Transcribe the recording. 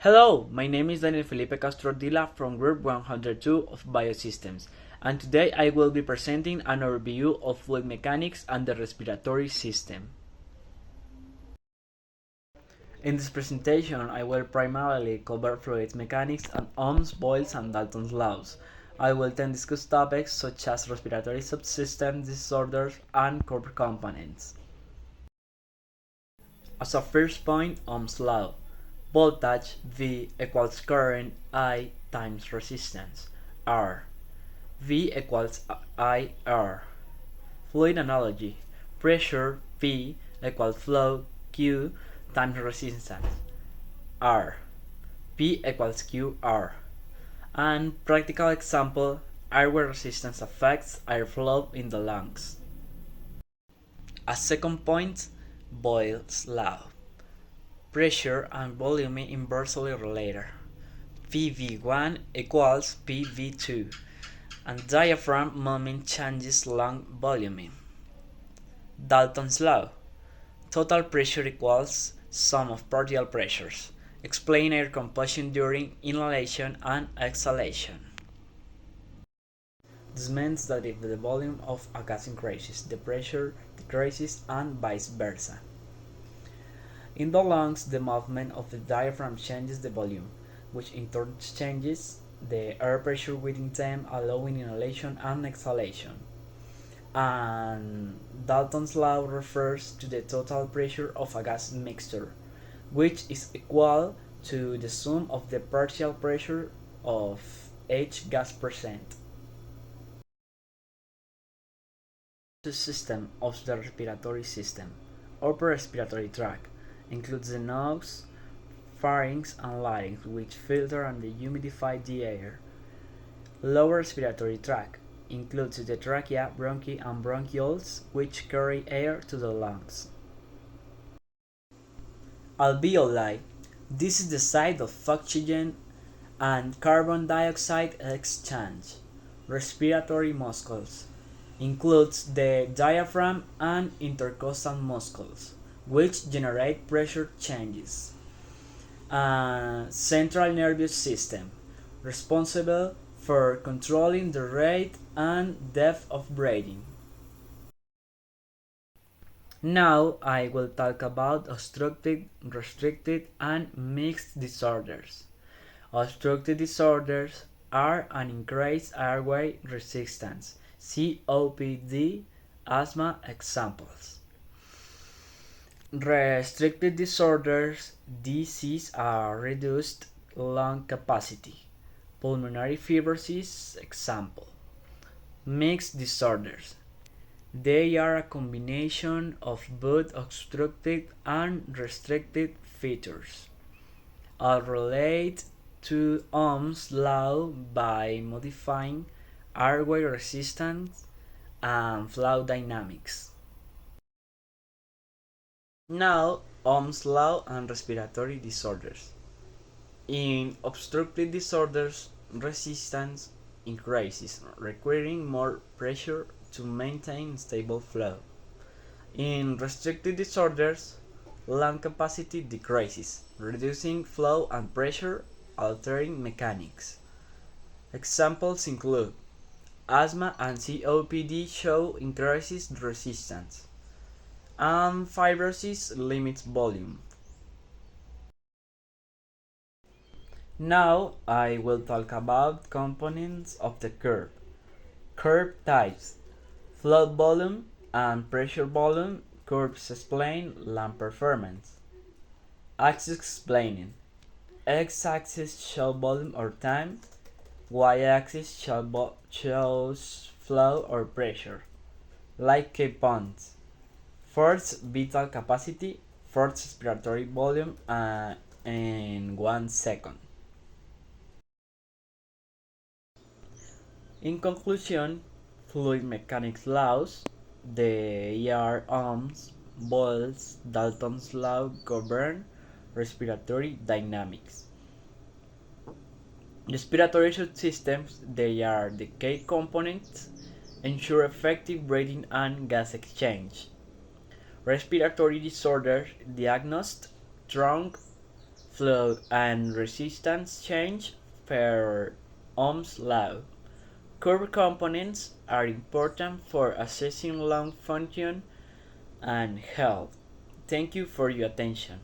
Hello, my name is Felipe Castro Ardila from Group 102 of Biosystems, and today I will be presenting an overview of fluid mechanics and the respiratory system. In this presentation, I will primarily cover fluid mechanics and Ohm's, Boyle's, and Dalton's laws. I will then discuss topics such as respiratory subsystem disorders and core components. As a first point, Ohm's law. Voltage V equals current I times resistance R. V equals IR. Fluid analogy. Pressure V equals flow Q times resistance R. P equals QR. And practical example, airway resistance affects airflow in the lungs. A second point, Boyle's law. Pressure and volume inversely related. PV1 equals PV2, and diaphragm moment changes lung volume. Dalton's law. Total pressure equals sum of partial pressures. Explain air combustion during inhalation and exhalation. This means that if the volume of a gas increases, the pressure decreases and vice versa. In the lungs, the movement of the diaphragm changes the volume, which in turn changes the air pressure within them, allowing inhalation and exhalation. And Dalton's law refers to the total pressure of a gas mixture, which is equal to the sum of the partial pressure of each gas percent. The system of the respiratory system, upper respiratory tract, includes the nose, pharynx, and larynx, which filter and dehumidify the air. Lower respiratory tract includes the trachea, bronchi, and bronchioles, which carry air to the lungs. Alveoli. This is the site of oxygen and carbon dioxide exchange. Respiratory muscles includes the diaphragm and intercostal muscles, which generate pressure changes. Central nervous system, responsible for controlling the rate and depth of breathing. Now I will talk about obstructive, restricted, and mixed disorders. Obstructive disorders are an increased airway resistance, COPD, asthma examples. Restricted disorders, disease are reduced lung capacity, pulmonary fibrosis example. Mixed disorders, they are a combination of both obstructive and restricted features. All relate to Ohm's law by modifying airway resistance and flow dynamics. Now, Ohm's law and respiratory disorders. In obstructive disorders, resistance increases, requiring more pressure to maintain stable flow. In restricted disorders, lung capacity decreases, reducing flow and pressure, altering mechanics. Examples include asthma and COPD show increases resistance, and fibrosis limits volume. Now I will talk about components of the curve. Curve types, flow volume and pressure volume curves explain lung performance. Axis explaining. X-axis shows volume or time, Y-axis shows flow or pressure. Like key points. First, vital capacity, first respiratory volume in 1 second. In conclusion, fluid mechanics laws, the Ohm's, Boyle's, Dalton's law govern respiratory dynamics. Respiratory systems, they are the key components, ensure effective breathing and gas exchange. Respiratory disorders diagnosed, trunk, flow, and resistance change per Ohm's law. Curve components are important for assessing lung function and health. Thank you for your attention.